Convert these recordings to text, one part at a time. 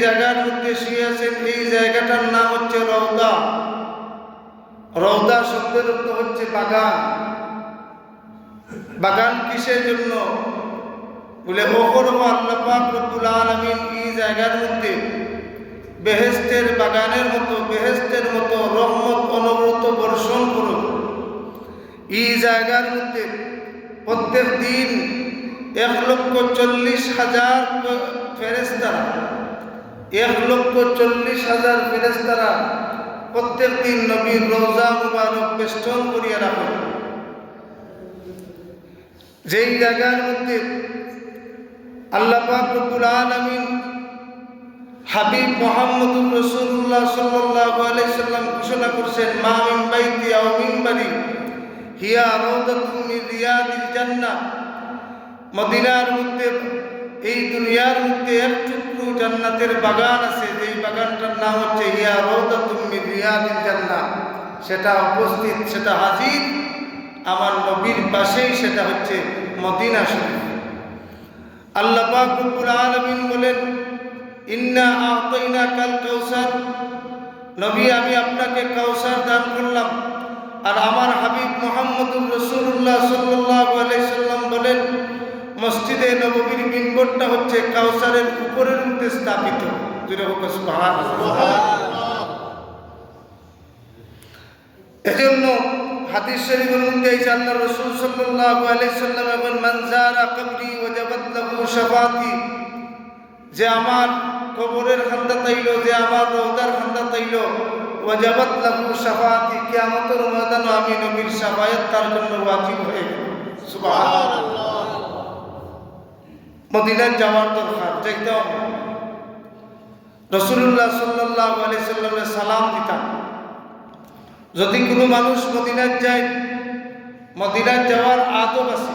জায়গার মধ্যে শুয়ে আছেন, এই জায়গাটার নাম হচ্ছে রওদা। রওদা শব্দের অর্থ হচ্ছে বাগান। বাগান কিসের জন্য? বলে ওপরও আল্লাহ পাক রব্বুল আলামিন এই জায়গার মধ্যে বেহেশতের বাগানের মতো, বেহেশতের মতো রহমত অনবরত বর্ষণ করুন। এই জায়গার মধ্যে প্রত্যেক দিন 1,40,000 ফেরেশতারা, 1,40,000 ফেরেশতারা প্রত্যেক দিন নবীর রওজা মুবারক বেষ্টন করিয়া রাখেন। যেই জায়গার মধ্যে আল্লাহ পাক রব্বুল আলামিন হাবিব মুহাম্মদুর রাসূলুল্লাহ সাল্লাল্লাহু আলাইহি সাল্লাম ঘোষণা করেছেন, মা মিন বাইতি আও মিনবারি হিয়া রাউদাতুম মিন রিয়াদিল জান্নাহ। মদিনার মধ্যে, এই দুনিয়ার মধ্যে এক টুকরো জান্নাতের বাগান আছে, যেই বাগানটার নাম হচ্ছে হিয়া রাউদাতুম মিন রিয়াদিল জান্নাহ। সেটা উপস্থিত, সেটা হাজির আমার নবীর পাশেই, সেটা হচ্ছে মদিনা শরীফ। আল্লাহ পাক রব্বুল আলামিন বলেন, ইন্না আ'তাইনাকাল কাউসার। নবী, আমি আপনাকে কাউসার দান করলাম। আর আমার হাবিব মুহাম্মদুর রাসূলুল্লাহ সাল্লাল্লাহু আলাইহি সাল্লাম বলেন, মসজিদে নববীর মিম্বরটা হচ্ছে কাউসারের উপরের মধ্যে স্থাপিত। সুবহানাল্লাহ। এজন্য হাদিস শরীফের মধ্যে এই আল্লাহ রাসূল সাল্লাল্লাহু আলাইহি সাল্লাম বলেন, মান যারা কবরি ওয়াজাবাত লাহু শাফাতি। যে আমার কবরের খান্দা তাইল, যে আমার রওজার খান্দা তাইল, ওয়াজাবাত লাহু শাফাতি, কিয়ামতের ময়দানে আমি নবীর শাফায়াত তার জন্য ওয়াজিব হয়ে গেল। সুবহানাল্লাহ। মদিনায় যাওয়ার দরকার, যাইতাম রাসূলুল্লাহ সাল্লাল্লাহু আলাইহি সাল্লামের সালাম দিতাম। যদি কোনো মানুষ মদিনায় যায়, মদিনায় যাওয়ার আদব আছে।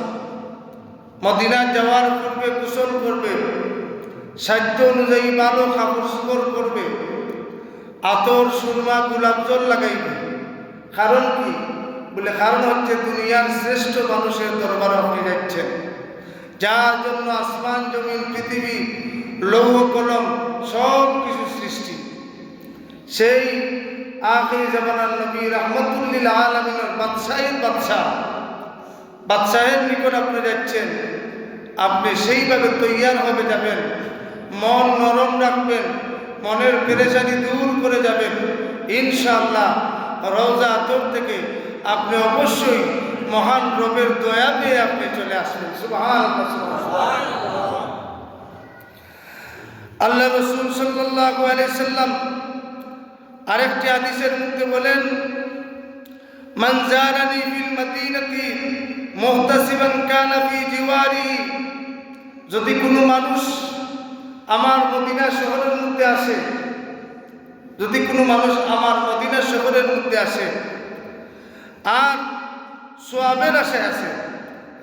মদিনায় যাওয়ার পূর্বে গোসল করবে, সাধ্য অনুযায়ী ভালো কাপড় চোপড় করবে, আতর সুরমা গোলাপ জল লাগাইবে। কারণ কি? বলে কারণ হচ্ছে দুনিয়ার শ্রেষ্ঠ মানুষের দরবারে আপনি যাচ্ছেন, যার জন্য আসমান জমিন পৃথিবী লৌহ কলম সব কিছু সৃষ্টি। সেই আখির জামানার নবী রাহমাতুল লিল আলামিনের বাদশাহের বাদশাহ, বাদশাহের নিকট আপনি যাচ্ছেন। আপনি সেইভাবে তৈয়ার হবে যাবেন, মন নরম রাখবেন, মনের পেরেশানি দূর করে যাবেন। ইনশাআল্লাহ রওজা আতর থেকে আপনি অবশ্যই মহান রবের দয়া পেয়ে আপনি চলে আসবেন। সুবহানাল্লাহ, সুবহানাল্লাহ। আল্লাহ রাসূল সাল্লাল্লাহু আলাইহি সাল্লাম আরেকটি হাদিসের মধ্যে বলেন, মান জারানি ফিল মদিনাতি মুহতাসিবান কানা ফি জিওয়ারি। যদি কোনো মানুষ আমার মদিনা শহরের মধ্যে আসে, যদি কোনো মানুষ আমার মদিনা শহরের মধ্যে আসে আর সওয়াবের আশায় আছে,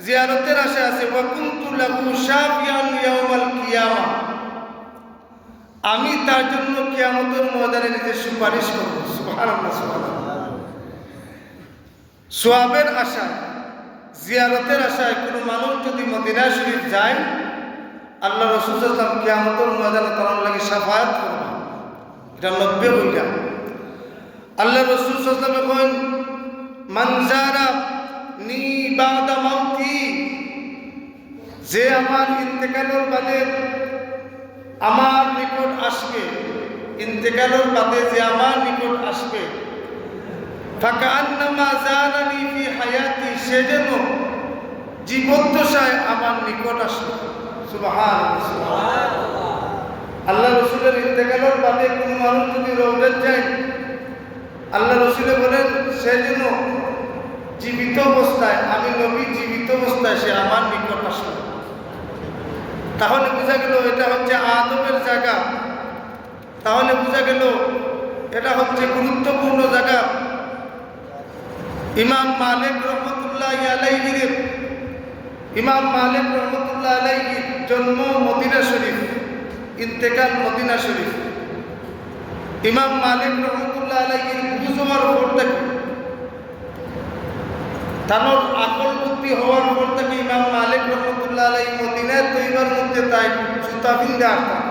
জিয়ারতের আশায় আছে, ওয়া কুনতু লাহু শাফিয়ান ইয়াউমাল কিয়ামা, আমি তার জন্য কিয়ামতের ময়দানে নিজে সুপারিশ করব। সুবহানাল্লাহ, সুবহানাল্লাহ। সওয়াবের আশায়, জিয়ারতের আশায় কোনো মানুষ যদি মদিনা শরীফ যায়, আল্লাহ রাসূল সাল্লাল্লাহু আলাইহি ওয়াসাল্লাম কিয়ামতের ময়দানে তার লাগি শাফায়াত করবে। এটা 90 বইটা। আল্লাহ রাসূল সাল্লাল্লাহু আলাইহি ওয়াসাল্লাম বলেন, মান জারানি বাদা মাউতি। যে আমার ইন্তেকালের বাদে আমার নিকট আসবে, ইন্তেকালের বাদে যে আমার নিকট আসবে, ফাকান্নামা জারানি ফি হায়াতি, সে যেন জীবদ্দশায় আমার নিকট আসবে। সুবহানাল্লাহ, সুবহানাল্লাহ। আল্লাহ রাসূলের ইন্তেকালের বাদে কোনো মানুষ যদি রওজায় যায়, আল্লাহ রাসূল বলেন সে যেন জীবিত অবস্থায়, আমি নবী জীবিত অবস্থায় সে আমার নিকট আসবে। তাহলে বোঝা গেল এটা হচ্ছে আদবের জায়গা, তাহলে বোঝা গেল এটা হচ্ছে গুরুত্বপূর্ণ জায়গা। ইমাম মালিক রহমতুল্লাহ আলাইহি, ইমাম মালিক রহমতুল্লাহ আলাইহি জন্ম মদিনা শরীফ, ইন্তেকাল মদিনা শরীফ। ইমাম মালিক রহমতুল্লাহ আলাইহি বুঝবার পর থেকে, তার আকল বুদ্ধি হওয়ার পর থেকে ইমাম মালিক রহমতুল্লাহ আলাইহি মদিনায় তৈবার মধ্যে তাই জুতা পিন্দে আসতাম।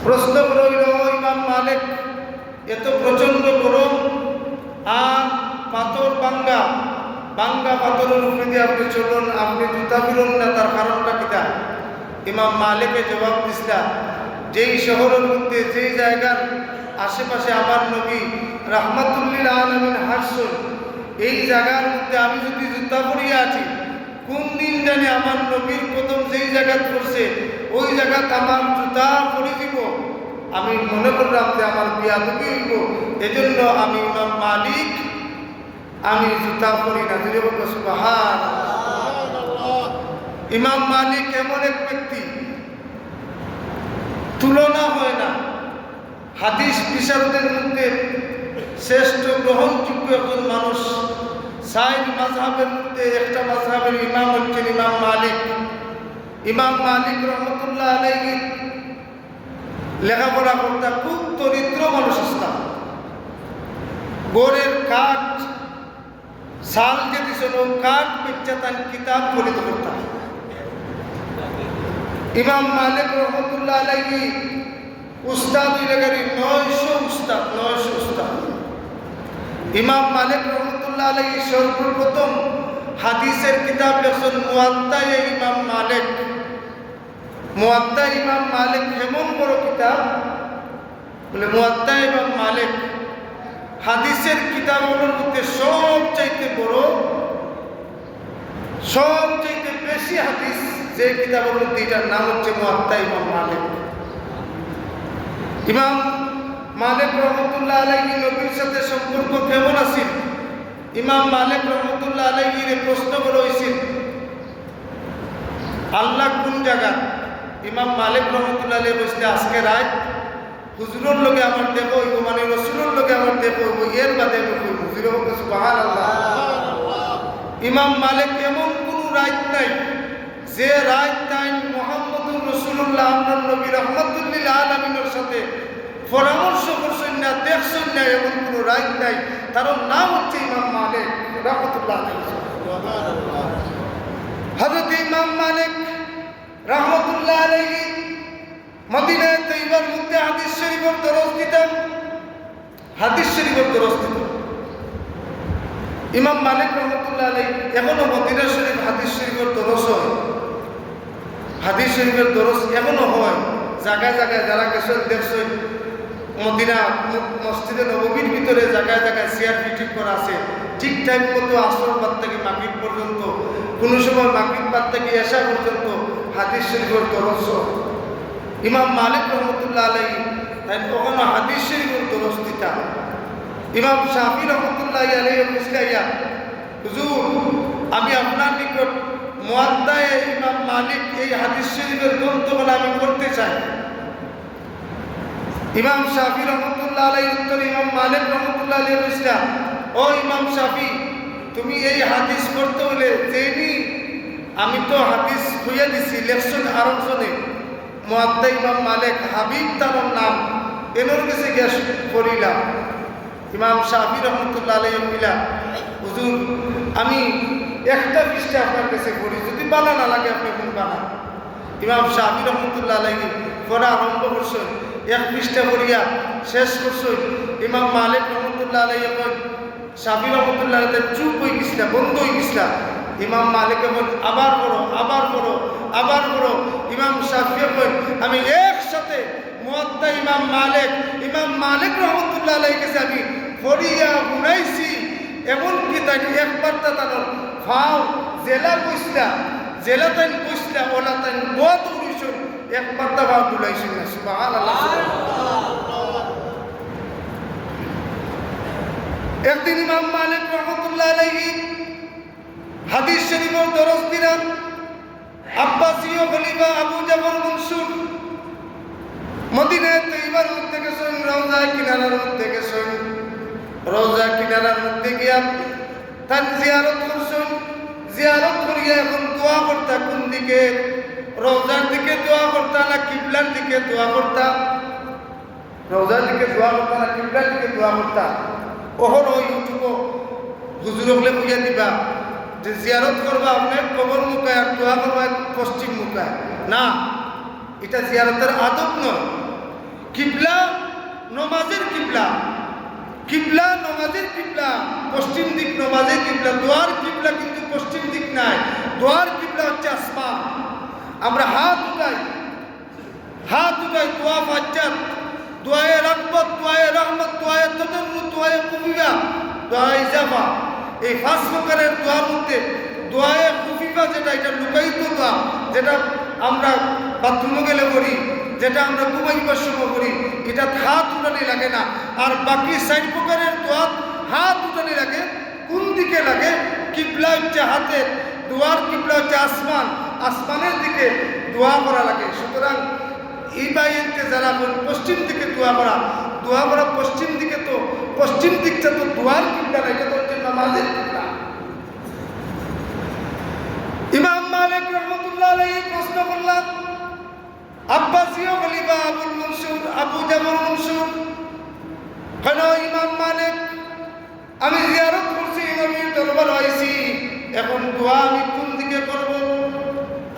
প্রশ্ন রইল, ইমাম মালিক এত প্রচন্ড গরম আর পাথর ভাঙ্গা পাথরের উপরে দিয়ে আপনি চলুন, আপনি জুতা ফিরুন না, তার কারণটা কিটা? ইমাম মালিকের জবাব দিছিলা, যেই শহরের মধ্যে যেই জায়গার আশেপাশে আমার নবী রাহমাতুল্লিল আলামিন হাসছেন, এই জায়গার মধ্যে আমি যদি জুতা পরিয়ে আছি, কোন দিন জানি আমার নবীর প্রথম যেই জায়গা পড়ছে ওই জায়গাতে আমার জুতা পরে দিব, আমি মনে করলাম যে আমার বিয়াদবি হইব, এজন্য আমি ইমাম মালিক আমি জুতা পরি না। যদি বলবো সুবহানাল্লাহ। ইমাম মালিক এমন এক ব্যক্তি, তুলনা হয় না। হাদিস বিশারদের মধ্যে শ্রেষ্ঠ গ্রহণযোগ্য একজন মানুষ। 6 মাযহাবের মধ্যে একটা মাযহাবের ইমাম হচ্ছেন ইমাম মালিক। ইমাম মালিক রহমতুল্লাহ আলাইহি লেখাপড়া করতে খুব দরিদ্র মানুষ ছিলেন। গোরের কাঠ সাল যে দিছিল কাঠ বেচা তার কিতাব পড়িত করতাম। ইমাম মালিক রহমতুল্লাহ আলাইহি উস্তাদ হইলেগারি 900 উস্তাদ। ইমাম মালিক রহমতুল্লাহ আলাইহি সর্বপ্রথম হাদিসের কিতাব লেখছেন মুয়াত্তা ইমাম মালিক। মুয়াত্তা ইমাম মালিক এমন বড় কিতাব, বলে মুয়াত্তা ইমাম মালিক হাদিসের কিতাবগুলোর মধ্যে সবচাইতে বড়, সবচাইতে বেশি হাদিস যে কিতাবের মধ্যে, এটার নাম হচ্ছে মুয়াত্তা ইমাম মালিক। ইমাম মালিক রহমতুল্লাহ আলাইহি নবীর সাথে সম্পর্ক কেমন আছে? ইমাম মালিক রহমতুল্লাহ আলাইহির প্রশ্ন করা হয়েছিল, আল্লাহ কোন জায়গা? ইমাম মালিক রহমতুল্লাহ আলাইহি বলছে, আজকে রাত হুজুরের লগে আমার দেখো হইব, মানে রসুলের লগে আমার দেখো হইব, এর বাদে আমি কইব। হুজুরে বলছে সুবহানাল্লাহ। ইমাম মালিক এমন কোন রাত নাই যে রাত তাই মুহাম্মদুর রাসূলুল্লাহ আমরার নবী রাহমাতুল্লিল আলামিনের সাথে পরামর্শ করছেন না, দেখছেন না, এমন কোন রাত নাই। তার নাম হচ্ছে ইমাম মালিক রাহমাতুল্লাহ আলাইহি। সুবহানাল্লাহ। হযরত ইমাম মালিক রাহমাতুল্লাহ আলাইহি মদিনা তৈবার মধ্যে হাদিস শরীফের দরস দিতেন। হাদিস শরীফের দরস দিতেন ইমাম মালিক রহমতুল্লাহ আলাইহি। এখনো মদিনা শরীফ হাদিস শরীফের দরস হয়। হাদিস শরীফের দরস এখনো হয় জায়গায় জায়গায়। যারা গেছেন দেখছেন, মদিনা মসজিদে নববীর ভিতরে জায়গায় জায়গায় চেয়ার ফিটিং করা আছে। ঠিক টাইম মতো আসর বাদ থেকে মাগরিব পর্যন্ত, কোনো সময় মাগরিব বাদ থেকে এশা পর্যন্ত হাদিস শরীফের দরস হয়। ইমাম মালিক রহমতুল্লাহ আলাইহি তাই কখনো হাদিস শরীফের দরস দিতেন। ইমাম শাফি রহমতুল্লাহ আলাইহি বলছিলেন, হুজুর আমি আপনার নিকট মুয়াত্তা ইমাম মালিক এই হাদিস শরীফের গ্রন্থগুলো আমি পড়তে চাই। ইমাম শাফি রহমতুল্লাহ আলাইহি উত্তর ইমাম মালিক রহমতুল্লাহ আলাইহি বলছিলেন, ও ইমাম শাফি, তুমি এই হাদিস পড়তে হলে যেনি আমি তো হাদিস খুঁজে দিছি, লেখছেন আরবজনে মুয়াত্তা ইমাম মালিক, হাবিব তার নাম, এনোর কাছে গিয়ে পড়িলাম। ইমাম শাফি রহমতুল্লাহ আলাইহি বললেন, হুজুর আমি একটা পৃষ্ঠা আপনার কাছে পড়ি, যদি বানা না লাগে আপনি কোন বানান। ইমাম শাফি রহমতুল্লাহ আলাইহি পড়া আরম্ভ করছেন, 1 পৃষ্ঠা পড়িয়া শেষ করছেন। ইমাম মালিক রহমতুল্লাহ আলাইহি শাফি রহমতুল্লাহ আলাইহি চুপ হয়ে গেছিল, বন্ধ হয়ে গেছিল। ইমাম মালিক বলেন, আবার পড়ো, আবার পড়ো, আবার পড়ো। ইমাম শাফি বলেন, আমি একসাথে মুয়াত্তা ইমাম মালিক রহমতুল্লাহ আলাইহি কাছে আমি পড়িয়া শুনাইছি। এমনকি তাই একবার তার ফাও জেলা বসলা, জেলা তাই বসলা, ওলা তাই বহুত উড়িয়েছেন, একবার তা ভাব বুলাইছেন না। সুবহানাল্লাহ। একদিন ইমাম মালিক রহমতুল্লাহ আলাইহি হাদিস শরীফের দরস দিলেন। আব্বাসীয় খলিফা আবু জাফর মনসুর মদিনায় তৈবার মধ্যে গেছেন, রওজা কিনারার মধ্যে গেছেন। রওজা কিনারার মধ্যে গিয়া তার জিয়ারত করছেন। জিয়ারত করিয়া এখন দোয়া করতা কোন দিকে? রওজার দিকে দোয়া করতা না কিবলার দিকে দোয়া করতা? রওজার দিকে দোয়া করতা না কিবলার দিকে দোয়া করতা? ওহর ওই ইউটিউব হুজুর হলে বুঝিয়ে দিবা যে জিয়ারত করবা আপনার কবর মুখায় আর দোয়া করবা পশ্চিম মুখায়। না, এটা জিয়ারতের আদব নয়। কিবলা নমাজের কিবলা, কিবলা নমাজের কিবলা পশ্চিম দিক, নমাজের কিবলা। দোয়ার কিবলা কিন্তু পশ্চিম দিক নাই, দোয়ার কিবলা হচ্ছে আসমান। আমরা হাত উঠাই, হাত উঠাই দোয়া ফাজ্জাত, দোয়ায়ে রাহমত, দোয়ায়ে রহমত, দোয়ায়ে তাদাররু, দোয়ায়ে কুফিয়া, দোয়ায়ে ইজাফা। এই 5 প্রকারের দোয়ার মধ্যে দোয়ায়ে কুফিয়া যেটা, এটা লুকায়িত দোয়া, যেটা আমরা বাথরুমে গেলে করি, যেটা আমরা ঘুমাইবার সময় করি, এটা হাত উঠানি লাগে না। আর বাকি 4 প্রকারের দোয়া হাত উঠানি লাগে। কোন দিকে লাগে? কিবলা হচ্ছে হাতের, দোয়ার কিবলা হচ্ছে আসমান, আসমানের দিকে দোয়া করা লাগে। সুতরাং এই বাইতে যারা পশ্চিম দিকে দোয়া করা পশ্চিম দিকে, তো পশ্চিম দিকটা তো দোয়ার কিবলা না, এটা তো হচ্ছে নামাজের কিবলা। ইমাম মালিক রহমতুল্লাহ আলাইহি প্রশ্ন করলেন, আব্বাসীয় খলিফা আবুল মনসুর, আবু জামল মনসুর, কেন ইমাম মালিক, আমি জিয়ারত করছি, নবীর দরবার আইছি, এখন দোয়া আমি কোন দিকে করব?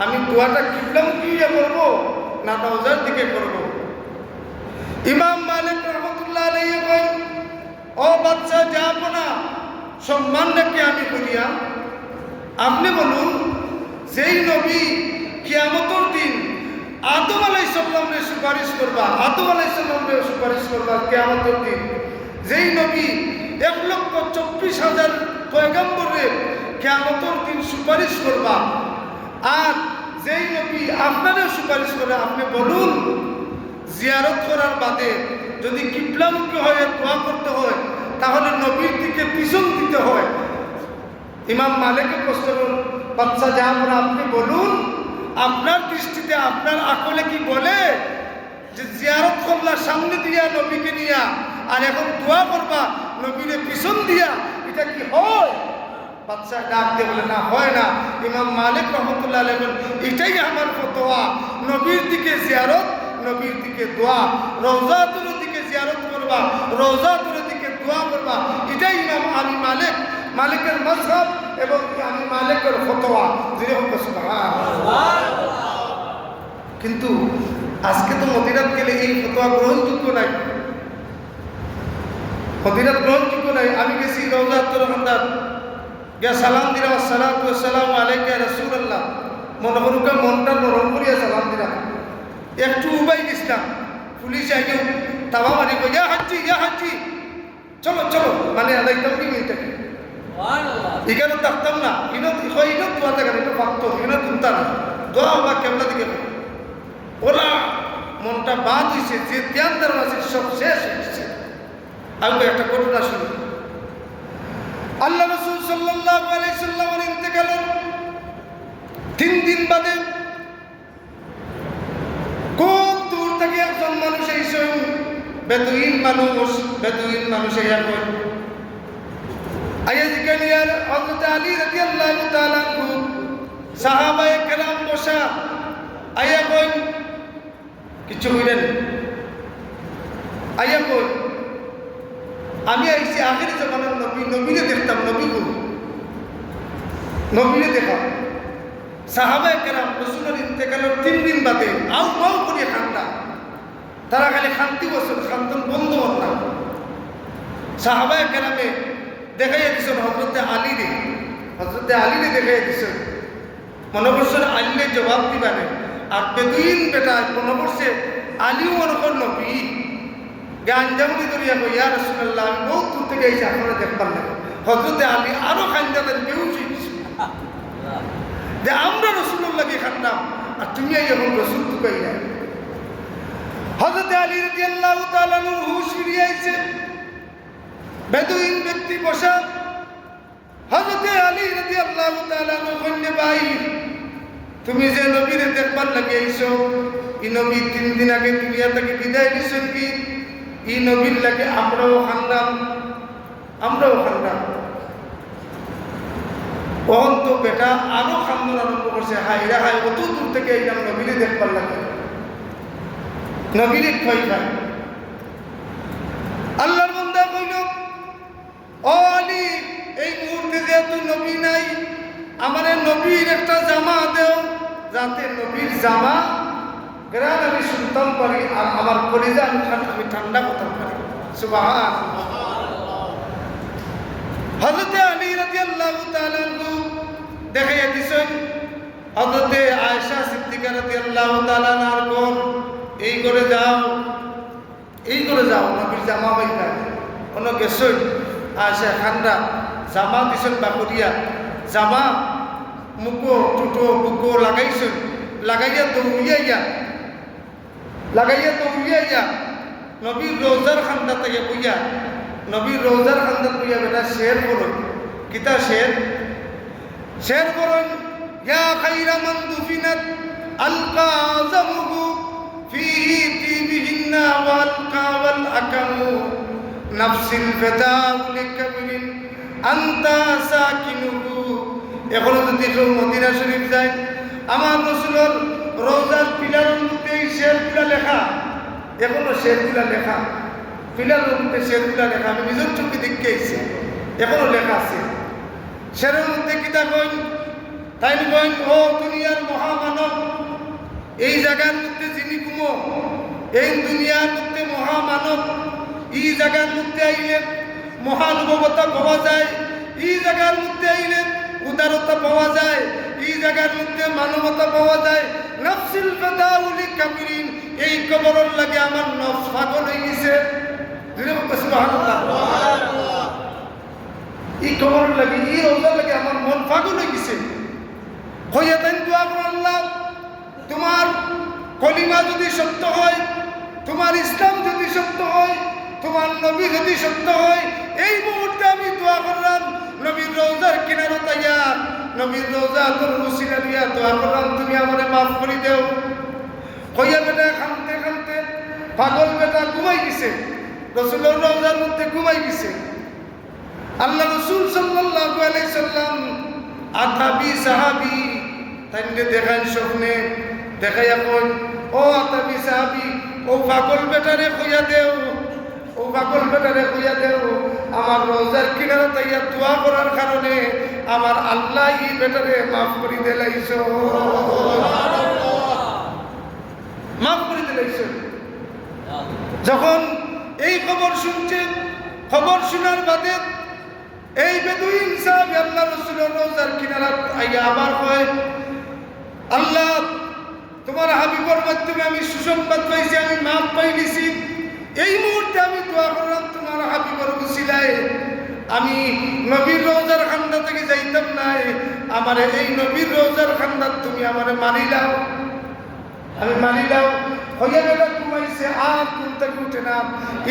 আমি দোয়াটা কিবলামুখী করব না রওজার দিকে করব? ইমাম মালিক রহমতুল্লাহ আলাইহি কইন, ও বাদশা জাহাপনা, সম্মান রেখে আমি বলিয়া, আপনি বলুন, যেই নবী কিয়ামতের দিন আদম আলাইহিস সালামের সুপারিশ করবা, আদম আলাইহিস সালামের সুপারিশ করবা কিয়ামতের দিন, যেই নবী 1,24,000 পয়গম্বরের কিয়ামতের দিন সুপারিশ করবা, আর যেই নবী আপনারও সুপারিশ করে, আপনি বলুন, জিয়ারত করার বাদে যদি কিবলামুখী হয়ে দোয়া করতে হয়, তাহলে নবীর দিকে পিছন দিতে হয়। ইমাম মালিককে প্রশ্ন করুন, বাচ্চা জাহাপনা, আপনি বলুন, আপনার দৃষ্টিতে, আপনার আকলে কি বলে যে জিয়ারত করলা সামনে দিয়া নবীকে নিয়া, আর এখন দোয়া করবা নবীরে পিছন দিয়া, এটা কি হয়? বাচ্চা ডাক দিয়ে বলে, না, হয় না। ইমাম মালিক রহমতুল্লাহ আলাইহি বলেন, এটাই আমার ফতোয়া, নবীর দিকে জিয়ারত, নবীর দিকে দোয়া, রওজাতুর দিকে জিয়ারত করবা, রওজাতুর দিকে দোয়া করবা, এটাই ইমাম আমি মালিকের মাযহাব এবং আমি মালিকের ফতোয়া। কিন্তু আজকে তো মদিনাত গেলে এই ফতোয়া গ্রহণযোগ্য নাই, মদিনাত গ্রহণযোগ্য নাই। আমি গেছি রওজাতুল হান্দাত, গিয়া সালাম দিলাম, আসসালাতু ওয়াসসালামু আলাইকা ইয়া রাসূলুল্লাহ, মনে করুকা মনটা নরম করিয়া সালাম দিলাম। একটু উবাই গেছিলাম, পুলিশ আগে তাবা মারি, ইয়া হাজ্জি, ইয়া হাজ্জি, চলো চলো, মানে আদাইতাম কি মিলতে এখানে থাকতাম না, ইনো দোয়া থাকে, এটা পারতো, এখানে তুলতা না, দোয়া হবা কেমন দিকে ওরা মনটা বাদ হয়েছে, যে ধ্যান ধারণা আছে সব শেষ হয়েছে। আমি একটা ঘটনা শুনি, আল্লাহ রাসূল সাল্লাল্লাহু আলাইহি সাল্লামের ইন্তেকালের 3 দিন বাদে খুব দূর থেকে একজন মানুষ এসেছেন, বেদুইন মানুষ আয়াজিকান ইয়া হযরত আলী রাদিয়াল্লাহু তাআলা আনহু, সাহাবায়ে কেরাম বসা, আয়া কই কিছু কইলেন, আয়া কই আমি আইছি আখির জামানার নবী, নবীরে দেখতাম, নবীরে দেখা। সাহাবায়ে কেরাম রাসূলের ইন্তেকালের 3 দিন বাদে আউ মাউ করে কান্দা, তারা খালি শান্তি বছর খান্তন বন্ধ হন না। সাহাবায়ে কেরামে দেখাইয়া দিছেন হযরতে আলীরে দেখাইয়া দিছেন, মনে করছেন আলীরে জবাব দিবানে, আর বেদুইন বেটা মনে করছে আলীও মনে কর নবী, গান জামুনি করিয়া কই, ইয়া রাসূলুল্লাহ, আমি বহুত দূর থেকে এসে আপনারা দেখবার না। হযরতে আলী আরো খান্দাতেন, বেহুশ হয়ে গেছে, যে আমরা রাসূলুল্লাহকে খান্দাম আর তুমি এখন রাসূল তুকাই না। হযরতে আলী রাদিয়াল্লাহু তাআলা আনহু হুশ ফিরিয়ে আইছে, বেদুইন ব্যক্তি বসা। হযরতে আলী রাদিয়াল্লাহু তাআলা আনহু কইলেন, ভাই তুমি যে নবীরে দেখবার লাগি আইছো, এই নবী 3 দিন আগে দুনিয়া থেকে বিদায় নিছেন, কি এই নবীর লাগে আমরাও খান্দাম। তখন তো বেটা আরো খান্দন আরম্ভ করছে, হাইরা হাই, অত দূর থেকে এইরকম নবীরে দেখবার লাগে, নবীরে ভয় পায়। আল্লাহর বান্দা কইল, ও আলী, এই মুহূর্তে যেহেতু নবী নাই, আমারে নবীর একটা জামা দেও, যাতে নবীর জামা গ্রান আমি শুনতাম পারি, আর আমার কলিজা আমি ঠান্ডা করতাম পারি। সুবহানাল্লাহ। হযরত আলী রাদিয়াল্লাহু তাআলা আনহু দেখাইয়া দিছেন হযরত আয়েশা সিদ্দিকা রাদিয়াল্লাহু তাআলা আনহার কোন এই করে যাও, এই করে যাও, নবীর জামা বাইনা কোন গেছই আয়েশা খানরা জামা দিছেন বাকুরিয়া, জামা মুকো টুটো বুকো লাগাইছেন, লাগাইয়া দৌড়িয়া নবীর রোজার খান্দা থেকে বইয়া, নবীর রোজার খান্দা বইয়া বেটা শের করুন, কিতা শের করুন, ইয়া খাইরা মান দুফিনাত আলকা আযমুহু ফিহি তিবিহিন্না ওয়ালকা ওয়াল আকামু নাফসিল ফাদাউ লিকাবরিন আনতা সাকিনুহু। এখন যদি কেউ মদিনা শরীফ যায়, আমার রাসূলের রোজার পিলারের মধ্যে এই শেরগুলা লেখা, এখনো শেরগুলা লেখা, পিলারের মধ্যে শেরগুলা লেখা, আমি নিজের চোখে দেখে এসেছি, এখনো লেখা আছে। শেরের মধ্যে কিতা কইন, তাই কইন, ও দুনিয়ার মহামানব, এই জায়গার মধ্যে যিনি ঘুমো, এই দুনিয়ার মধ্যে মহামানব, এই জায়গার মধ্যে আইলে মহানুভবতা পাওয়া যায়, এই জায়গার মধ্যে আইলে উদারতা পাওয়া যায়, এই জায়গার মধ্যে মানবতা পাওয়া যায়। নফসিল ফাদাউলি কাবিরিন, এই কবরের লাগে আমার নফস পাগল হয়ে গেছে। সুবহানাল্লাহ। এই কবরের লাগে, এই রোজার লাগে আমার মন পাগল হয়ে গেছে। হইয়া তাই দোয়া করো, আল্লাহ তোমার কলিমা যদি সত্য হয়, তোমার ইসলাম যদি সত্য হয়, তোমার নবী যদি সত্য হয়, এই মুহূর্তে আমি দোয়া করলাম নবীর রওজার কিনারে তাইয়া, নবীর রওজা তোর উসিলা দিয়া দোয়া করলাম তুমি আমারে মাফ করে দেও। হইয়া বেটা খানতে খানতে পাগল বেটা ঘুমাই গেছে, রাসূলের রওজার মধ্যে ঘুমাই গেছে। আল্লাহ রাসূল সাল্লাল্লাহু আলাইহি সাল্লাম আতাবি সাহাবী তাইকে দেখান স্বপ্নে, দেখাইয়া কই, ও আতাবি সাহাবী, ও পাগল বেটারে কইয়া দেও, ও পাগল বেটারে কইয়া দেও আমার রোজার কিনারে তাইয়া দোয়া করার কারণে আমার আল্লাহ এই বেটারে মাফ করে দিলাইছো, মাফ করে দিলাইছো। যখন এই খবর শুনছে, খবর শোনার বাদে এই বেদুইন সাহেব আল্লাহ রাসূলের রওজার কিনারে আইয়া আবার কয়, আল্লাহ তোমার হাবিবের মাধ্যমে আমি সুসংবাদ পাইছি, আমি মাফ পাই নিছি। এই মুহূর্তে আমি দোয়া করলাম তোমার হাবিবের উসিলায় আমি নবীর রওজার খান্দা থেকে যাইতাম নাই, আমারে এই নবীর রওজার খান্দা তুমি আমারে মানি দাও, আমি মানি দাও। হইয়া গেল ঘুমাইছে, আর ঘুম থেকে উঠে না।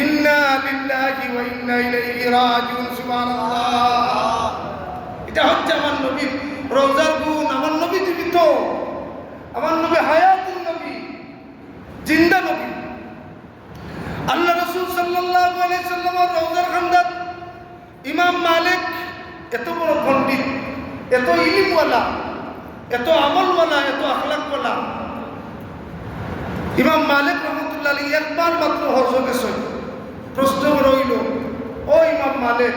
ইন্না লিল্লাহি ওয়া ইন্না ইলাইহি রাজিউন। সুবহানাল্লাহ। এটা হচ্ছে আমার নবীর রওজার গুণ। আমার নবী জীবিত, আমার নবী হায়াতুন নবী, জিন্দা নবী। আল্লাহ রাসূল সাল্লাল্লাহু আলাইহি সাল্লামের রওজার খান্দাত ইমাম মালিক এত বড় পণ্ডিত, এত ইলমওয়ালা, এত আমলওয়ালা, এত আখলাকওয়ালা, ইমাম মালিক রহমতুল্লাহ আলাইহি একবার মাত্র হজ গেছেন। প্রশ্ন রইল, ও ইমাম মালিক,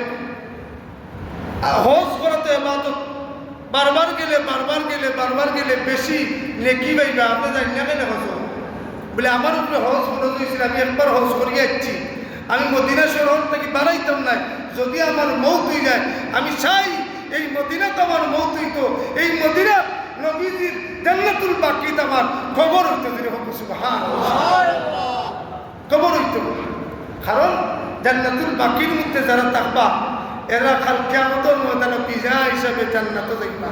হজ করাতে ইবাদত, বারবার গেলে বেশি নেকি পাইবা, আপনি জানেন না কেন হজ? বলে আমার উপরে হজ ফরজ হয়েছিল, আমি একবার হজ করিয়ে যাচ্ছি, আমি মদিনা শহর থেকে বাড়াইতাম না, যদি আমার মৌত হয়ে যায় আমি চাই এই মদিনাতে আমার মৌত হইতো, এই মদিনা নবীজির জান্নাতুল বাকিতে আমার কবর হইতো। সুবহানাল্লাহ। কবর হইতো, কারণ জান্নাতুল বাকির মধ্যে যারা থাকবা এরা কাল কিয়ামতের ময়দানে বিজা হিসাবে জান্নাতে যাইবা।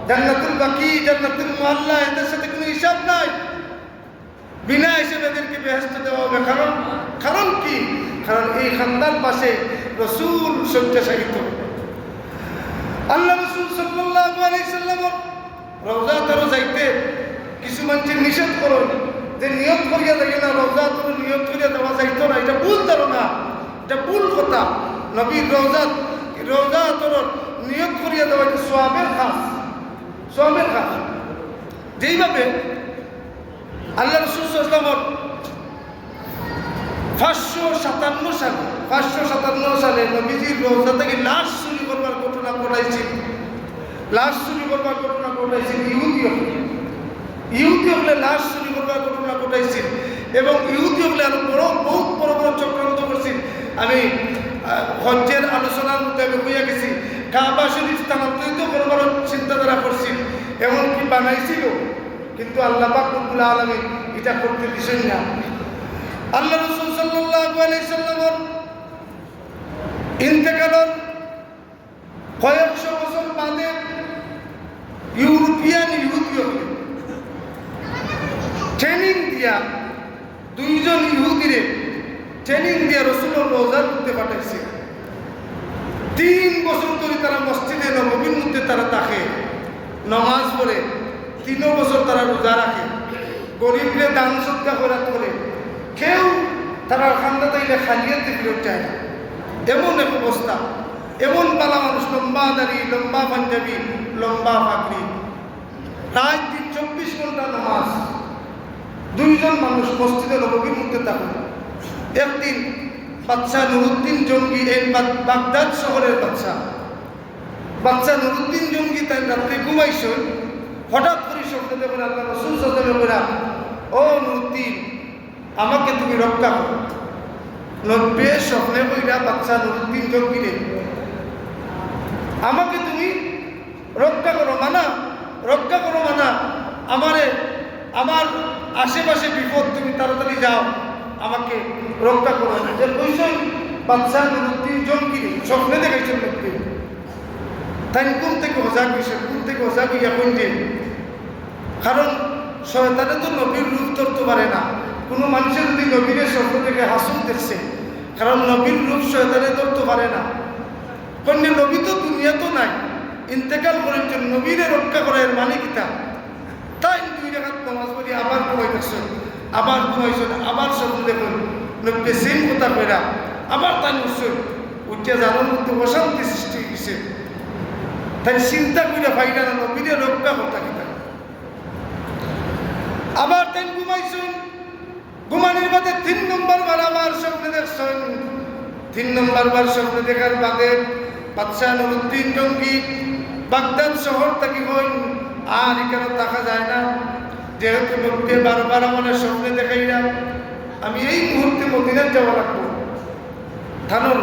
জান্নাতুল বাকি, জান্নাতুল মুআল্লা, এদের সাথে কোনো হিসাব নাই, বিনা হিসেবে এদেরকে বেহেশত দেওয়া হবে। কারণ কি? কারণ এই খানদান পাশে রাসূল শয্যাশায়িত। আল্লাহ রাসূল সাল্লাল্লাহু আলাইহি সাল্লাম রওজা তর যাইতে কিছু মানুষের নিষেধ করুন যে নিয়ত করিয়া যাই না, রওজা তর নিয়ত করিয়া দেওয়া যাইতো না, এটা ভুল ধারণা, এটা ভুল কথা। নবীর রওজা তর নিয়ত করিয়া দেওয়া এটা সওয়াবের কাজ, সওয়াবের কাজ। যেইভাবে আল্লাহ রাসূল সাল্লাল্লাহু আলাইহি ওয়াসাল্লাম 557 সালে নবীজির রওজা থেকে লাশ চুরি করবার ঘটনা ঘটাইছিল, লাশ চুরি করবার ঘটনা ঘটাইছিল ইহুদিও। ইহুদি হলে লাশ চুরি করবার ঘটনা ঘটাইছে এবং ইহুদি হলে আরো বহুত বড় বড় চক্রান্ত করছে। আমি হজ্জের আলোচনার মধ্যে আমি হইয়া গেছি, কাবা শরীফ স্থানান্তরিত করবার চিন্তাধারা করছি, এমনকি বানাইছিল, কিন্তু আল্লাহ পাক রব্বুল আলামিন এটা করতে দিছেন না। আল্লাহ রাসূল সাল্লাল্লাহু আলাইহি সাল্লামের ইন্তেকালের কয়েকশো বছর বাদে ইউরোপিয়ান ইহুদি ট্রেনিং দিয়া, দুইজন ইহুদিরে ট্রেনিং দিয়া রাসূলের রওজার মধ্যে পাঠাইছে। 3 বছর ধরে তারা মসজিদে নববীর মধ্যে তারা থাকে, নামাজ পড়ে, 3 বছর তারা রোজা রাখে, গরিবরে দান সদকা করে, কেউ তারা খান্দা তাইলে খালিয়াতে ফিরত যায় না। এমন এক অবস্থা, এমন বালা মানুষ, লম্বা দাড়ি, লম্বা পাঞ্জাবি, লম্বা পাগড়ি, রাত দিন 24 ঘন্টা নামাজ। দুইজন মানুষ মসজিদে নববীর মধ্যে থাকে। একদিন বাদশা নুরুদ্দিন জঙ্গি, এই বাগদাদ শহরের বাদশা নুরুদ্দিন জঙ্গি তাই রাত্রে ঘুমাইছে, হঠাৎ করে স্বপ্নে দেখেন আল্লাহ রাসূল সাল্লাল্লাহু আলাইহি ওয়াসাল্লাম, ও নুরুদ্দিন আমাকে তুমি রক্ষা করো। নব্বে স্বপ্নে বইরা বাদশা নুরুদ্দিন জঙ্গিরে, আমাকে তুমি রক্ষা করো মানা, রক্ষা করো মানা, আমার আশেপাশে বিপদ, তুমি তাড়াতাড়ি যাও, আমাকে রক্ষা করো না। যে কইসই বাদশা নুরুদ্দিন জঙ্গিরে স্বপ্নে দেখাইছেন লোককে, তাই কোন থেকে হজাক বিষয়, কোন থেকে হজাক ইয়া কোন দিন, কারণ শয়তানে তো নবীর রূপ ধরতে পারে না। কোনো মানুষের যদি নবীরের স্বপ্ন থেকে হাসুন দেখছে, কারণ নবীর রূপ শয়তানে ধরতে পারে না। কোন নবী তো দুনিয়া তো নাই, ইন্তেকাল করেছেন, নবীরে রক্ষা করার মানে কিতা? তাই 2 রাকাত নামাজ পড়ি আবার ঘুমাইতেছেন, আবার ঘুমাইছেন, আবার স্বপ্ন দেখুন নবী সেম কথা কইরা আবার তাই উঠছেন, উঠিয়া জানার মধ্যে অশান্তি সৃষ্টি হয়েছে। তাই চিন্তা করে ফাইনা না নবীরে রক্ষা করতে কিতা। আবার তাই ঘুমাইছেন, ঘুমানির বাদে 3 নম্বর বার আবার স্বপ্নে দেখছেন। 3 নম্বর বার স্বপ্নে দেখার বাদে বাদশা নুরুদ্দিন জঙ্গি বাগদাদ শহর থেকে হইন, আর এখানে থাকা যায় না, যেহেতু লোককে বারবার আমার স্বপ্নে দেখাইলাম, আমি এই মুহূর্তে মদিনায় যাওয়া লাগবো। থানোর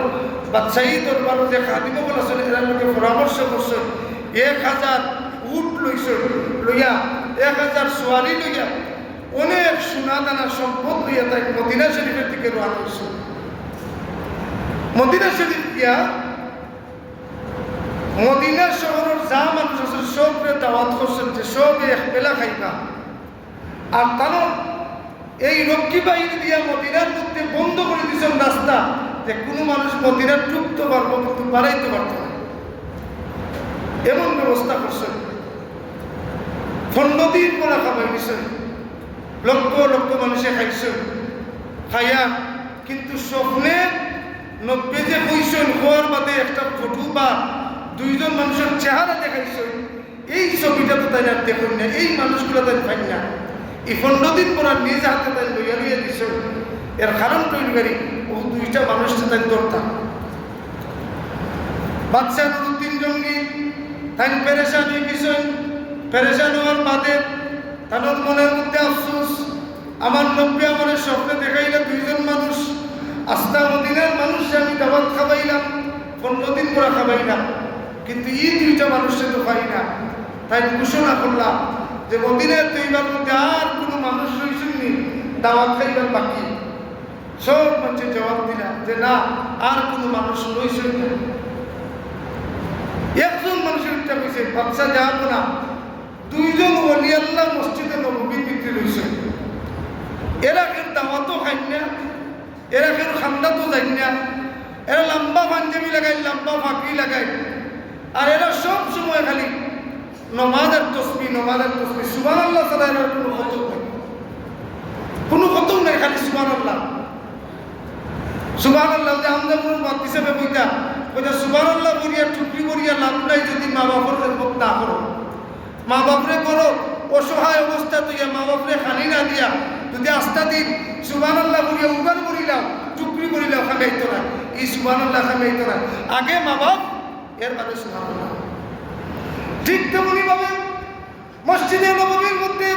বাদশাহী দরবার যে খাদিম বলেছেন, এরা লোকে পরামর্শ করছেন, 1000 উট লইছেন, লইয়া 1000 সোয়ারি লইয়া অনেক সোনা দানা সম্পদ লইয়া তাই মদিনা শরীফের দিকে রওনা হয়েছে। মদিনা শরীফ গিয়া মদিনা শহরের যা মানুষ আছে সবরে দাওয়াত করছেন যে সব এক বেলা খাইবা। আর তারা এই রক্ষী বাহিনী দিয়া মদিনার মধ্যে বন্ধ করে দিয়েছেন রাস্তা, যে কোনো মানুষ মদিনার ঢুকতে পারবো কিন্তু বাড়াইতে পারত না, এমন ব্যবস্থা করছেন। 15 দিন পরে খাবাই দিয়েছেন, লক্ষ লক্ষ মানুষে খাইছেন, খাইয়া কিন্তু স্বপ্নে নব্বে যে কইছেন হওয়ার বাদে একটা ফটো বা 2 জন মানুষের চেহারা দেখাইছেন, এই ছবিটা তো তাই আর দেখুন না, এই মানুষগুলো তাই পাই না। এই 15 দিন পর নিজ হাতে তাই লইয়া লইয়া দিছেন। এর কারণ তৈরি করি ও 2টা মানুষটা তাই ধরতাম। বাদশা নুরুদ্দিন জঙ্গি তাই পেরেশান হয়ে গেছেন। পেরেশান হওয়ার বাদে তার মনের মধ্যে আফসোস, আমার নব্বে আমার স্বপ্নে দেখাইলে 2 জন মানুষ, আস্থা মদিনার মানুষ আমি দাওয়াত খাবাইলাম, 15 দিন পরে খাবাইলাম, কিন্তু এই 2টা মানুষকে তো পাই না। তাই ঘোষণা করলাম যে মদিনার তৈবার মধ্যে আর কোনো মানুষ রয়েছেননি দাওয়াত খাইবার বাকি। সব মানুষের জবাব দিলাম যে না, আর কোনো মানুষ রয়েছেন না। একজন মানুষের ইচ্ছা হয়েছে, বাদশা যাবো না, 2 জন ওলি আল্লাহ মসজিদে নববীর ভিতরে রয়েছে, এরা কেউ দাওয়াতও খাই না, এরা কেউ খান্দা তো যাই না, এরা লম্বা পাঞ্জাবি লাগাই, লম্বা ফাঁকরি লাগাই, আর এরা সব সময় খালি নমাজের তসবি সুবহানাল্লাহ ছাড়া এরা কোনো খতম নেই, কোনো খতম নেই, খালি সুবহানাল্লাহ। যে আমরা কোনো মত হিসেবে বইটা সুবহানাল্লাহ করিয়া টুকরি করিয়া লাভ নাই, যদি মা বাপের ভোগ না করো, মা বাপরে করো অসহায় অবস্থা তুইয়া মা বাপরে খানি না দিয়া যদি আস্থা দিন সুবহানাল্লাহ করিয়া উগার করিলাম, টুকরি করিলাম, খামাইতো না, এই সুবহানাল্লাহ খামাইতো না, আগে মা বাপ এর বাদে সুবহানাল্লাহ। ঠিক তেমনি ভাবে মসজিদে নববীর মধ্যে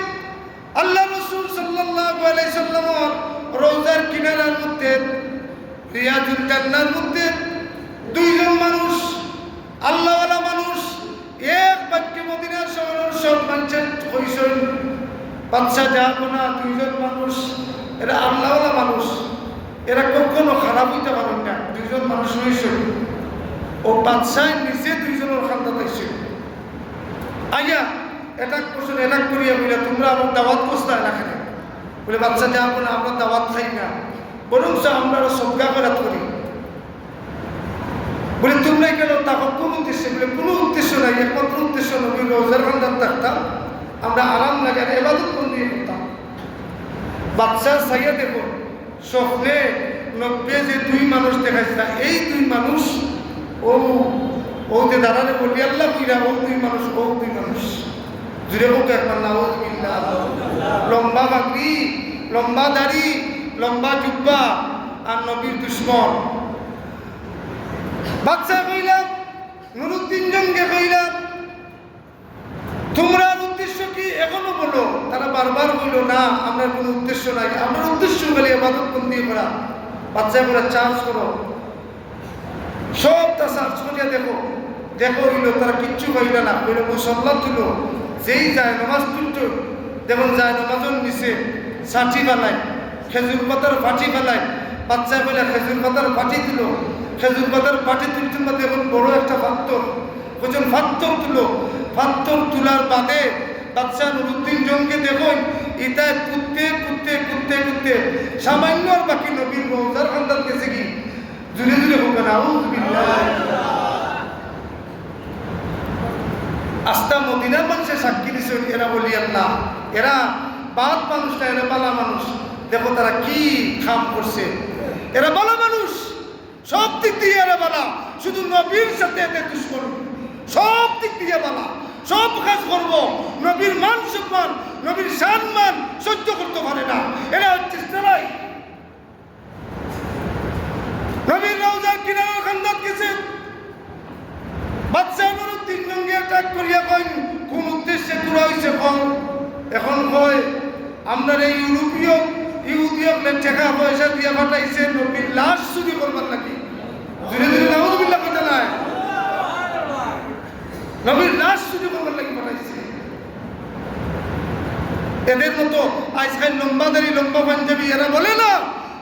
সাল্লাল্লাহু আলাইহি সাল্লামের রওজার কিনারার মধ্যে রিয়াজুল জান্নার মধ্যে দুইজন মানুষ আল্লাহওয়ালা মানুষ এক বাক্যে মদিনার শহরের সব মানুষের কইছেন বাদশাহ জাহাপনা দুইজন মানুষ এরা আল্লাহওয়ালা মানুষ এরা কখনো খারাপ হইতে পারেন না দুইজন মানুষ হয়েছে ও বাদশাহ নিজে দুইজনের খান্দাত আইছে আইয়া এটা করছেন এটা করিয়া বলে তোমরা আমার দাওয়াত করতে এলাকায় বলে বাচ্চা জাহাপনা আমরা দাওয়াত খাই না বরং আমরা সজ্ঞা করাত করি বলে তোমরা কেন তাকে কোন উদ্দেশ্যে বলে কোনো উদ্দেশ্য নাই একমাত্র উদ্দেশ্য নবীর রওজার খান্দাত থাকতাম আমরা আরাম লাগে ইবাদত বন্দি করতাম বাচ্চা সাইয়া দেখো স্বপ্নে নব্বে যে দুই মানুষ দেখাইছে এই দুই মানুষ ও যে দাঁড়ালে বলি আল্লাহ কইরা ও দুই মানুষ জুড়ে হোক একবার নাউযুবিল্লাহ লম্বা বাকরি লম্বা দাড়ি লম্বা জুব্বা আর নবীর দুশ্মন বাচ্চা কইলাম নুরুদ্দিন জঙ্গে কইলাম তোমরা উদ্দেশ্য কি এখনো বলো তারা বারবার বললো না আমরা কোনো উদ্দেশ্য নাই আমার উদ্দেশ্য খালি ইবাদত বন্দি করা বাচ্চা করে চার্জ করো সবটা সার্চ করিয়া দেখো হইলো তারা কিচ্ছু কইল না কইল মুসল্লা তুলো যেই যায় নামাজ তুলতো যেমন যায় নামাজন নিচে সাঁচি বানায় খেজুর পাতার ফাঁচি বানায় বাচ্চা বলে খেজুর পাতার ফাঁচি দিল খেজুর পাতার ফাঁচি তুলতে মধ্যে এখন বড় একটা পাত্তর বুঝুন পাত্তর তুলো পাত্তর তুলার বাদে বাচ্চা নুরুদ্দিন জঙ্গে দেখুন ইতায় কুদতে সামান্য আর বাকি নবীর রওজার খান্দাত গেছে কি জুড়ে হোক না আস্তা মদিনার মানুষের সাক্ষী দিছে এরা বলি আল্লাহ এরা বাদ মানুষ না এরা বালা মানুষ দেখো তারা কি কাম করছে এরা বালা মানুষ সব দিক দিয়ে এরা বালা শুধু নবীর সাথে এদের দুশ্মন সব দিক দিয়ে বালা সব কাজ করব নবীর মান সম্মান নবীর সম্মান সহ্য করতে পারে না এরা হচ্ছে সেরাই নবীর রওজার কিনারার খান্দাত গেছে বাদশা নুরুদ্দিন জঙ্গি অ্যাটাক করিয়া কইন কোন উদ্দেশ্যে পুরা হইছে এখন কয় আমরা এই ইউরোপীয় টাকা পয়সা দিয়া পাঠাইছে নবীর লাশ চুরি করবার নাকি ধীরে ধীরে নাউযুবিল্লাহ কথা নাই নবীর লাশ চুরি করবার নাকি পাঠাইছে এদের মতো আজকাল লম্বা দাড়ি লম্বা পাঞ্জাবি এরা বলে না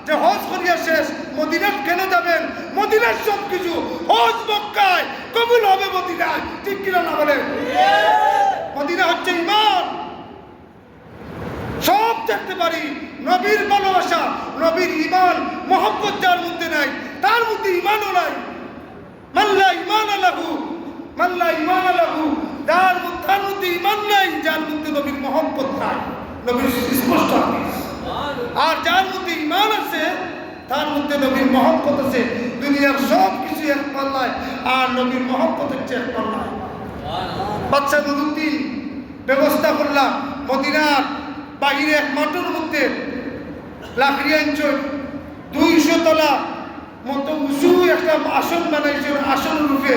যে হজ করিয়া শেষ মদিনায় কেন যাবেন মদিনার সব কিছু হজ মক্কায় কবুল হবে মদিনায় ঠিক কিনা না বলেন মদিনা হচ্ছে ঈমান সব দেখতে পারি নবীর ভালোবাসা নবীর ঈমান মহব্বত যার মধ্যে নাই তার মধ্যে ঈমানও নাই মাল্লা ঈমান লাহু যার মধ্যে ঈমান নাই যার মধ্যে নবীর মহব্বত নাই নবীর স্পষ্ট হাদিস আর যার মধ্যে ঈমান আছে তার মধ্যে নবীর মহব্বত আছে দুনিয়ার সব কিছু এক পাল্লায় আর নবীর মহব্বত হচ্ছে এক পাল্লায় বাচ্চা নুরুদ্দিন ব্যবস্থা করলাম মদিনার বাহিরে এক মাঠের মধ্যে লাকড়ি অঞ্চল 200 তলা মতো উঁচু একটা আসন বানাইছেন আসন রূপে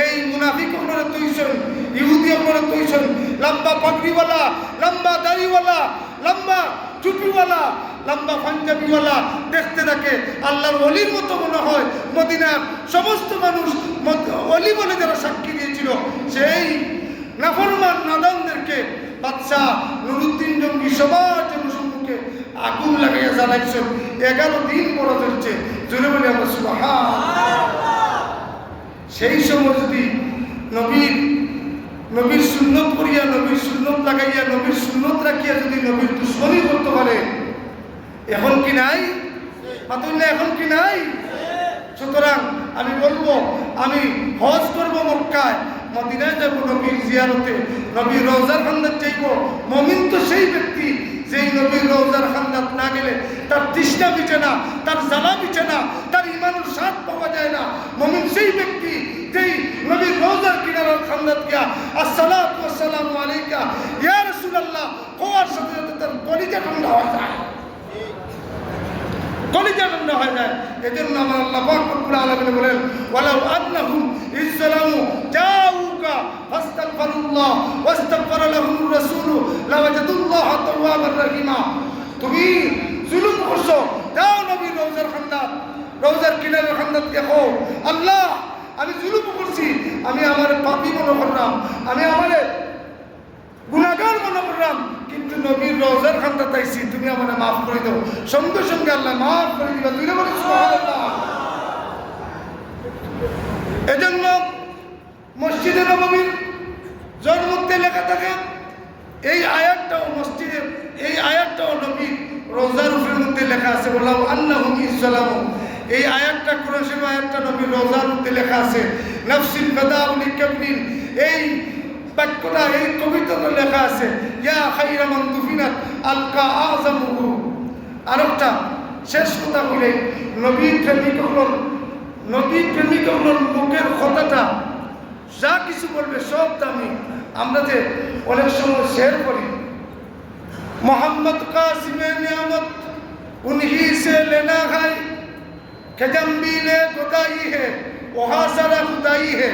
এই মুনাফিক আপনারা তৈছেন ইহুদি আপনারা তৈছেন লম্বা পাগড়িওয়ালা লম্বা দাড়িওয়ালা লম্বা টুপিওয়ালা লম্বা পাঞ্জাবিওয়ালা দেখতে থাকে আল্লাহর ওলির মতো মনে হয় মদিনার সমস্ত মানুষ ওলি বলে যারা সাক্ষী দিয়েছিল সেই নাফরমান নাদানদেরকে বাদশা নুরুদ্দিন জঙ্গি সবার জন্য সম্মুখে আগুন লাগাইয়া জ্বালাইছেন 11 দিন বড় চলছে জোরে বলে আমরা সুবহানাল্লাহ সেই সময় যদি নবীর সুন্নত করিয়া নবীর সুন্নত লাগাইয়া নবীর সুন্নত রাখিয়া যদি নবীর দুশ্মনী করতে পারে এখন কি নাই মাতুল্লাহ এখন কি নাই সুতরাং আমি বলবো আমি হজ করবো মক্কায় মদিনায় যাবো নবীর জিয়ারতে নবীর রওজার খান্দাত যাইব মুমিন তো সেই ব্যক্তি যেই নবীর রওজার খান্দাত না গেলে তার তৃষ্ণা মিটে না তার জ্বালা মিটে না তার ঈমানের স্বাদ পাওয়া যায় না মুমিন সেই ব্যক্তি যেই নবীর রওজার কিনারার খান্দাত গিয়া আসসালাতু ওয়াসসালামু আলাইকা ইয়া রাসূলুল্লাহ কোয়ার সাথে সাথে তার কলিজা ঠান্ডা হয়ে যায় কলিজা ঠান্ডা হয়ে যায় এজন্য আমার আল্লাহ পাক রব্বুল আলামিন বলেন ওয়ালাউ আন্নাহুম ইসলামু জাউকা ফাস্তাগফিরুল্লাহ ওয়াস্তাগফারা লাহুমুর রাসূল লাওয়াজাদুল্লাহ তাওয়াবার রহিমা তুমি জুলুম করছো, যাও নবীর রওজার খান্দাত, রওজার কিনারের খান্দাত দেখো, আল্লাহ আমি জুলুম করছি, আমি আমার পাপী মনে করলাম, আমি আমার গুনাহগার মনে করলাম, কিন্তু নবীর রওজার খান্দাত আইছি, তুমি আমার মাফ করে দাও। সঙ্গে সঙ্গে আল্লাহ মাফ করে দিবা। তুই বলি সুবহানাল্লাহ। এজন্য মসজিদে নববীর জন্মতে লেখা থাকে এই আয়াতটাও মসজিদের, এই আয়াতটাও নবীর রওজার উপরের মধ্যে লেখা আছে, বললাম আন্নাহু ইসলামু। এই আয়াতটা কোরআন শরীফ আয়াতটা নবীর রওজার মধ্যে লেখা আছে। নাফসিল ফাদাউ লিকাবরিন, এই বাক্যটা, এই কবিতাটা লেখা আছে, ইয়া খায়রা মান দুফিনাত আলকা আযমুহু। আরেকটা শেষ কথা বলে, নবীর প্রেমিকগুলোর মুখের কথাটা যা কিছু বলবে সব দামি। আমরা যে অনেক সময় শেয়ার করি, मोहम्मद कासिम नियामत उन्हीं से लेना है, खजम भी ले खुदाई है, वहाँ सारा खुदाई है।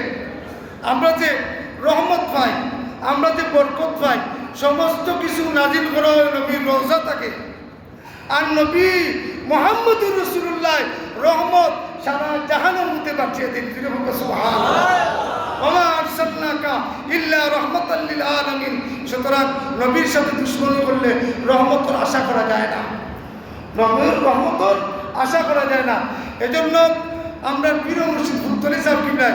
আমরা যে রহমত পাই, আমরা যে বরকত পাই, সমস্ত কিছু নাজিল করা হয় নবীর রওজা থেকে। আর নবী মুহাম্মদুর রাসূলুল্লাহ রহমত সারা জাহানের মধ্যে পাঠিয়ে দিন। সুবহানাল্লাহ। ওমা আরসালনাকা ইল্লা রাহমাতাল লিল আলামিন। সুতরাং নবীর সাথে দুশমনি করলে রহমতের আশা করা যায় না, নবীর রহমতের আশা করা যায় না। এজন্য আমরা পীর মুর্শিদ ফুলতলি সাহেব কিবলা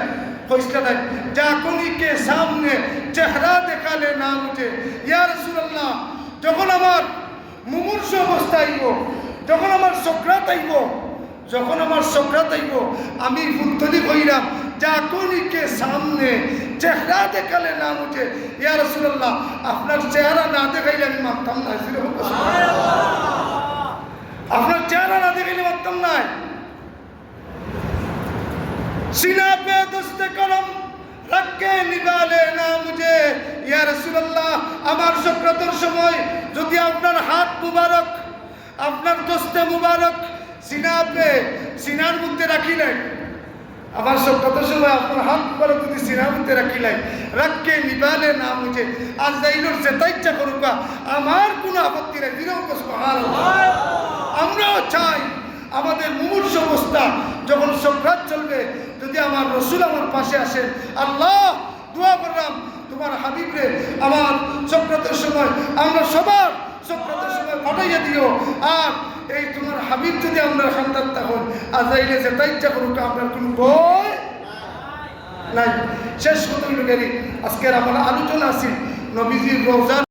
ফয়সলা দেন, জাকুনি কে সামনে চেহারা দেখালে না মুঝে, ইয়া রাসূলুল্লাহ, যখন আমার মুমূর্ষ অবস্থা আইব, যখন আমার সকরাত আইব, যখন আমার সকরাত আইব, আমি ফুলতলি কইরাম, জাকুনিকে সামনে চেহারা দেখালে না মুঝে, ইয়া রাসূলুল্লাহ, আপনার চেহারা না দেখাইলে আমি মানতাম না। আপনার চেহারা না দেখাইলে মানতাম না। सीना पे दस्ते कलम रख के निकाले ना मुझे, या रसूलुल्लाह, আমার সকরাতের সময় যদি আপনার হাত মুবারক, আপনার দস্তে মুবারক সিনার মধ্যে রাখিলেন, আমার সকরাতের সময় আপনার হাত মুবারক যদি সিনার মধ্যে রাখিলেন, রাখকে নিবালে না মুঝে, আজ যাইলোর যেটা ইচ্ছা করুক, আমার কোনো আপত্তি নেই। সুবহানাল্লাহ। আমরাও চাই আমাদের মুমূর্ষ অবস্থা যখন সকরাত চলবে, যদি আমার রসুল আমার পাশে আসেন, আল্লাহ দোয়া করলাম তোমার হাবিবরে আমার সকরাতের সময়, আমরা সবার সকরাতের সময় পাঠাইয়া দিও। আর এই তোমার হাবিব যদি আমরা খান্দাত তখন আজাইলে যেটা ইচ্ছা করুক, আপনার কোনো ভয় নাই। শেষ কথা হইল, আজকের আমার আলোচনা আছে নবীজির রওজা।